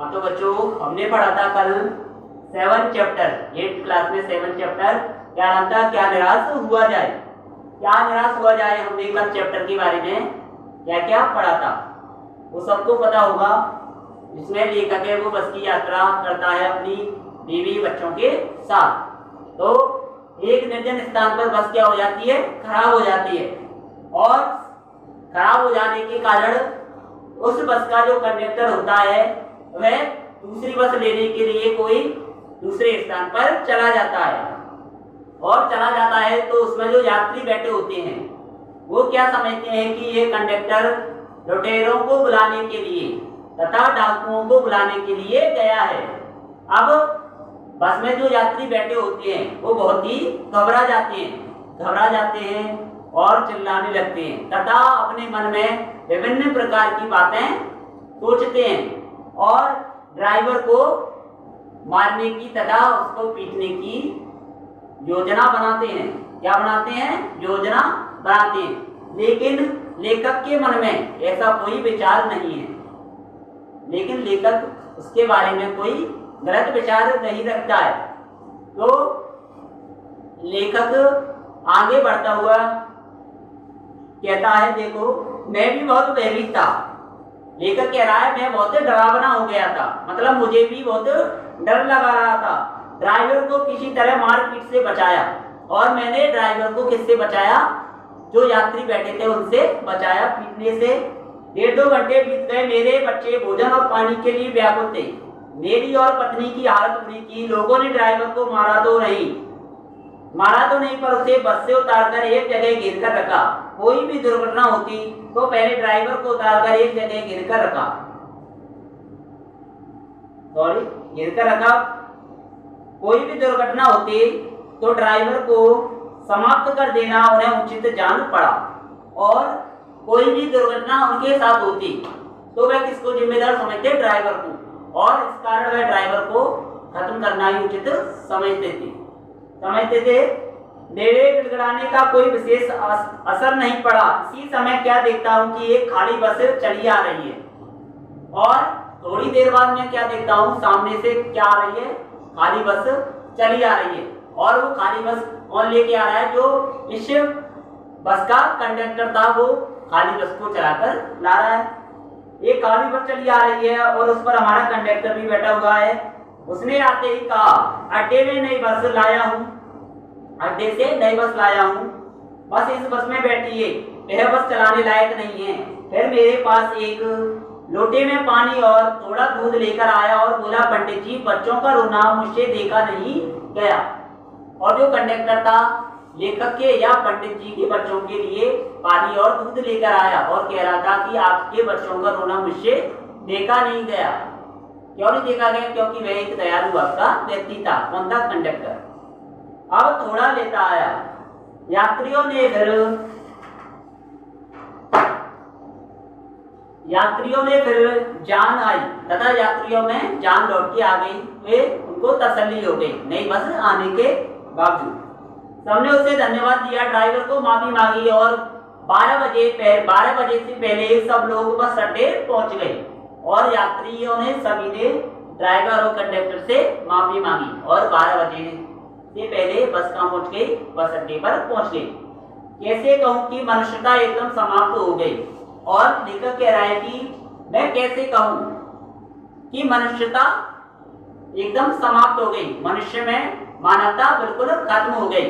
हाँ तो बच्चों, हमने पढ़ा था कल 7 चैप्टर, 8th क्लास में 7 चैप्टर क्या नाम था, क्या निराश हुआ जाए। क्या निराश हुआ जाए, हमने कल चैप्टर के बारे में क्या क्या पढ़ा था वो सबको पता होगा। जिसमें लेखक है वो बस की यात्रा करता है अपनी बीवी बच्चों के साथ। तो एक निर्जन स्थान पर बस क्या हो जाती है, खराब हो जाती है, और खराब हो जाने के कारण उस बस का जो कंडक्टर होता है वह दूसरी बस लेने के लिए कोई दूसरे स्थान पर चला जाता है। और चला जाता है तो उसमें जो यात्री बैठे होते हैं वो क्या समझते हैं कि ये कंडक्टर लुटेरों को बुलाने के लिए तथा डाकुओं को बुलाने के लिए गया है। अब बस में जो यात्री बैठे होते हैं वो बहुत ही घबरा जाते हैं और चिल्लाने लगते हैं तथा अपने मन में विभिन्न प्रकार की बातें सोचते हैं और ड्राइवर को मारने की तथा उसको पीटने की योजना बनाते हैं। क्या बनाते हैं? योजना बनाते हैं। लेकिन लेखक के मन में ऐसा कोई विचार नहीं है। लेकिन लेखक उसके बारे में कोई गलत विचार नहीं रखता है। तो लेखक आगे बढ़ता हुआ कहता है, देखो मैं भी बहुत भयभीत था। लेखक कह रहा है मैं बहुत डरावना हो गया था, मतलब मुझे भी बहुत डर लगा रहा था। ड्राइवर को किसी तरह मारपीट से बचाया, और मैंने ड्राइवर को किससे बचाया? जो यात्री बैठे थे उनसे बचाया पीटने से। 1.5-2 घंटे बीत गए, मेरे बच्चे भोजन और पानी के लिए व्याकुल थे। मेरी और पत्नी की हालत बुरी थी। लोगों ने ड्राइवर को मारा तो नहीं पर उसे बस से उतारकर एक जगह गिर कर रखा। कोई भी दुर्घटना होती तो पहले ड्राइवर को उतारकर एक जगह गिर कर रखा। कोई भी दुर्घटना होती तो ड्राइवर को समाप्त कर देना उन्हें उचित जान पड़ा, और कोई भी दुर्घटना उनके साथ होती तो वह किसको जिम्मेदार समझते? ड्राइवर को। और इस कारण वह ड्राइवर को खत्म करना ही उचित समझते थे। मेरे गिड़गिड़ाने का कोई विशेष असर नहीं पड़ा। इसी समय क्या देखता हूँ कि एक खाली बस चली आ रही है, और थोड़ी देर बाद मैं क्या देखता हूँ, सामने से क्या आ रही है? खाली बस चली आ रही है। और वो खाली बस कौन लेके आ रहा है? जो इस बस का कंडक्टर था वो खाली बस को चलाकर ला रहा है। एक खाली बस चली आ रही है और उस पर हमारा कंडक्टर भी बैठा हुआ है। उसने आते ही कहा, अड्डे से नई बस लाया हूँ, बस इस बस में बैठिए, यह बस चलाने लायक नहीं है। फिर मेरे पास एक लोटे में पानी और थोड़ा दूध लेकर आया और बोला, पंडित जी बच्चों का रोना मुझसे देखा नहीं गया। और जो कंडक्टर था लेखक के या पंडित जी के बच्चों के लिए पानी और दूध लेकर आया और कह रहा था कि आपके बच्चों का रोना मुझसे देखा नहीं गया। क्यों नहीं देखा गया? क्योंकि वह एक दयालु आपका व्यक्ति था। कौन था? कंडक्टर। अब थोड़ा लेता आया। यात्रियों ने फिर जान आई तथा यात्रियों में जान लौट के आ गई। वे उनको तसल्ली हो गई नई बस आने के बावजूद। सबने उसे धन्यवाद दिया, ड्राइवर को माफी मांगी, और 12 बजे से पहले सब लोग बस अड्डे पहुंच गए। और यात्रियों ने सभी ने ड्राइवर और कंडक्टर से माफी मांगी, और 12 बजे से पहले बस कहाँ पहुंच गई? बस अड्डे पर पहुंच गई। कैसे कहूं कि मनुष्यता एकदम समाप्त हो गई। और लेखक कह रहा है कि मैं कैसे कहूं कि मनुष्यता एकदम समाप्त हो गई, मनुष्य में मानवता बिल्कुल खत्म हो गई।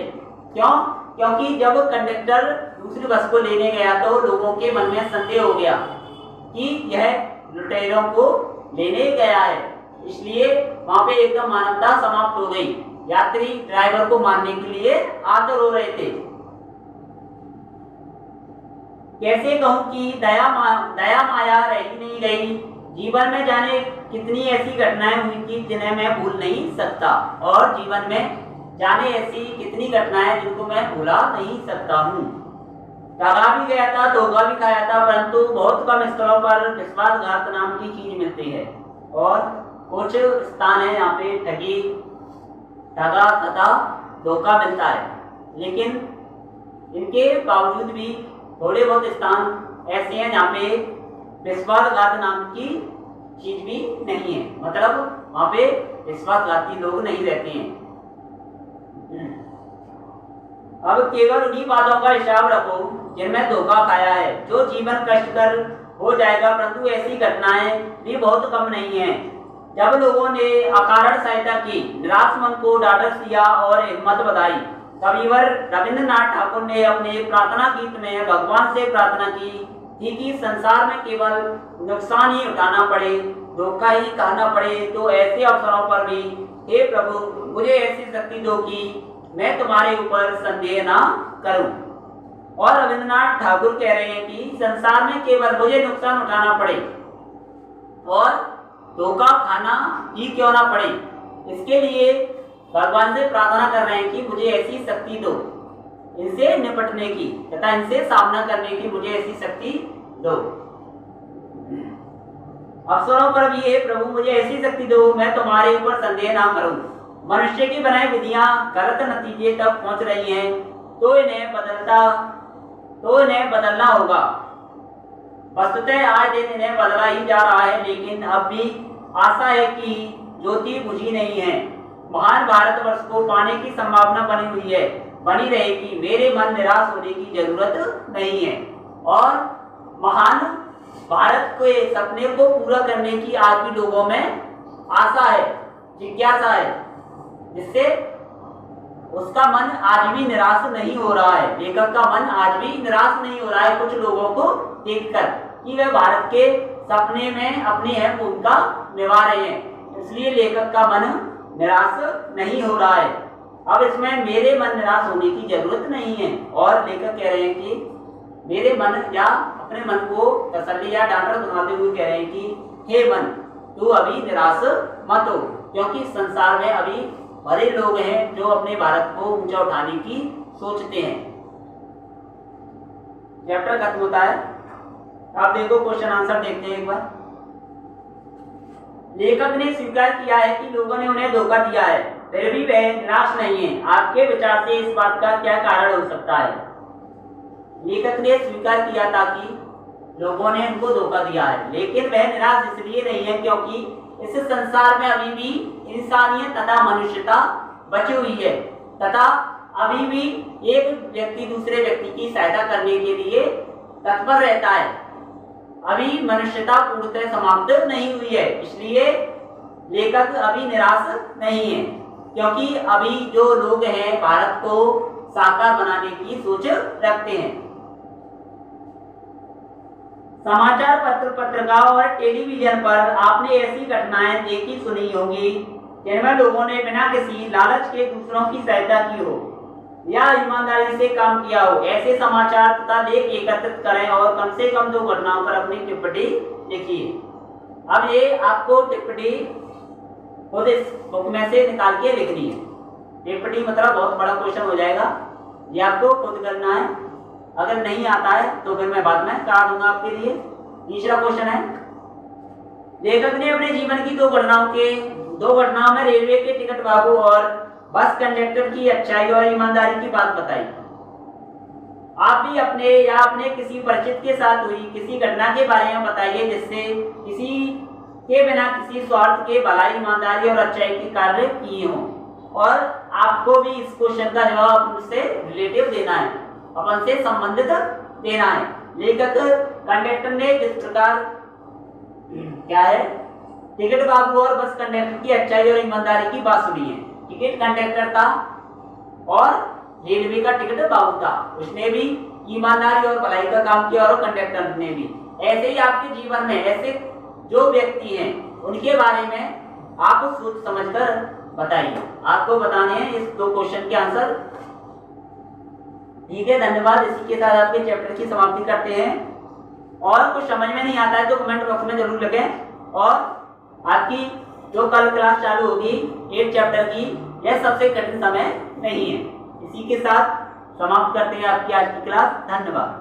क्यों? क्योंकि जब कंडक्टर दूसरी बस को लेने गया तो लोगों के मन में संदेह हो गया कि यह लुटेरों को लेने गया है, इसलिए वहां पे एकदम मानवता समाप्त हो गई। यात्री ड्राइवर को मारने के लिए आतुर हो रहे थे। कैसे कहूं कि दया माया रही नहीं गई। जीवन में जाने कितनी ऐसी घटनाएं हुई थी जिन्हें मैं भूल नहीं सकता, और जीवन में जाने ऐसी कितनी घटनाएं जिनको मैं भुला नहीं सकता हूँ। ठगा भी गया था, धोखा भी खाया था, परंतु बहुत कम स्थलों पर विश्वासघात नाम की चीज मिलती है, और कुछ स्थान है यहाँ पे ठगा तथा धोखा मिलता है। लेकिन इनके बावजूद भी थोड़े बहुत स्थान ऐसे हैं जहाँ पे विश्वासघात नाम की चीज भी नहीं है, मतलब वहां पे विश्वासघाती लोग नहीं रहते हैं। अब केवल उन्हीं बातों का हिसाब रखो जिनमें धोखा खाया है। जो जीवन कष्टकर हो जाएगा, परंतु ऐसी घटनाएं भी बहुत कम नहीं है। जब लोगों ने अकारण सहायता की, निराश मन को ढाढ़स दिया और हिम्मत बढ़ाई, कविवर रविंद्रनाथ ठाकुर ने अपने प्रार्थना गीत में भगवान से प्रार्थना की थी कि संसार में केवल नुकसान ही उठाना पड़े, धोखा ही खाना पड़े, तो ऐसे अवसरों पर भी हे प्रभु मुझे ऐसी शक्ति दो कि मैं तुम्हारे ऊपर संदेह ना करूं। और रविंद्रनाथ ठाकुर कह रहे हैं कि संसार में केवल मुझे नुकसान उठाना पड़े और धोखा खाना ही क्यों ना पड़े, इसके लिए भगवान से प्रार्थना कर रहे हैं कि मुझे ऐसी शक्ति दो इनसे निपटने की तथा इनसे सामना करने की, मुझे ऐसी शक्ति दो। अवसरों पर भी हे प्रभु मुझे ऐसी शक्ति दो मैं तुम्हारे ऊपर संदेह ना करूं। मनुष्य की बनाई विधियां गलत नतीजे तक पहुंच रही हैं, तो इन्हें बदलना होगा। वस्तुतः आए दिन इन्हें बदला ही जा रहा है, लेकिन अब भी आशा है कि ज्योति बुझी नहीं है। महान भारतवर्ष को पाने की संभावना बनी हुई है, बनी रहेगी। मेरे मन निराश होने की जरूरत नहीं है और महान भारत के सपने को पूरा करने की आज भी लोगों में आशा है, जिज्ञासा है, जिससे उसका मन आज भी निराश नहीं हो रहा है। लेखक का मन आज भी निराश नहीं हो रहा है कुछ लोगों को देखकर कि वे भारत के सपने में अपनी अहम भूमिका निभा रहे हैं, इसलिए लेखक का मन निराश नहीं हो रहा है। अब इसमें मेरे मन निराश होने की जरूरत नहीं है और लेखक कह रहे हैं कि मेरे मन या अपने मन को तसल्ली या डांटर बनाते हुए कह रहे हैं कि हे मन तू अभी निराश मत हो, क्योंकि संसार में अभी बड़े लोग हैं जो अपने भारत को ऊंचा उठाने की सोचते हैं। चैप्टर खत्म होता है। आप देखो क्वेश्चन आंसर देखते हैं एक बार। लेखक ने स्वीकार किया है कि लोगों ने उन्हें धोखा दिया है, फिर भी वह निराश नहीं है। आपके विचार से इस बात का क्या कारण हो सकता है? लेखक ने स्वीकार किया था कि लोगों ने उनको धोखा दिया है, लेकिन वह निराश इसलिए नहीं है क्योंकि इस संसार में अभी भी इंसानियत तथा मनुष्यता बची हुई है तथा अभी भी एक व्यक्ति दूसरे व्यक्ति की सहायता करने के लिए तत्पर रहता है। अभी मनुष्यता पूर्णतः समाप्त नहीं हुई है, इसलिए लेखक अभी निराश नहीं है, क्योंकि अभी जो लोग हैं भारत को साकार बनाने की सोच रखते हैं। समाचार पत्र, पत्रिकाओं और टेलीविजन पर आपने ऐसी घटनाएं देखी सुनी होंगी जिनमें लोगों ने बिना किसी लालच के दूसरों की सहायता की हो या ईमानदारी से काम किया हो। ऐसे समाचार तथा लेख एकत्रित करें और कम से कम 2 घटनाओं पर अपनी टिप्पणी लिखिए। अब ये आपको टिप्पणी खुद इस बुक में से निकाल के लिखनी है। टिप्पणी मतलब बहुत बड़ा क्वेश्चन हो जाएगा, ये आपको खुद करना है। अगर नहीं आता है तो फिर मैं बाद में करा दूंगा आपके लिए। तीसरा क्वेश्चन है, लेखक ने अपने जीवन की 2 घटनाओं में रेलवे के टिकट बाबू और बस कंडक्टर की अच्छाई और ईमानदारी की बात बताई। आप भी अपने किसी परिचित के साथ हुई किसी घटना के बारे में बताइए जिससे किसी के बिना किसी स्वार्थ के भलाई, ईमानदारी और अच्छाई के कार्य किए हों। और आपको भी इस क्वेश्चन का जवाब उससे रिलेटिव देना है, अपन से संबंधित देना है। लेखक कंडक्टर ने किस प्रकार क्या है टिकट बाबू और बस कंडक्टर की अच्छाई और ईमानदारी की बात सुनी है। टिकट कंडक्टर था और रेलवे का टिकट बाबू था, उसने भी ईमानदारी और भलाई का काम किया और कंडक्टर ने भी। ऐसे ही आपके जीवन में ऐसे जो व्यक्ति हैं उनके बारे में आप सोच समझकर बताइए। आपको बताने हैं इस 2 क्वेश्चन के आंसर। ठीक है, धन्यवाद। इसी के साथ आपके चैप्टर की समाप्ति करते हैं। और कुछ समझ में नहीं आता है तो कमेंट बॉक्स में जरूर लिखें। और आपकी जो कल क्लास चालू होगी 8 चैप्टर की, यह सबसे कठिन समय नहीं है। इसी के साथ समाप्त करते हैं आपकी आज की क्लास। धन्यवाद।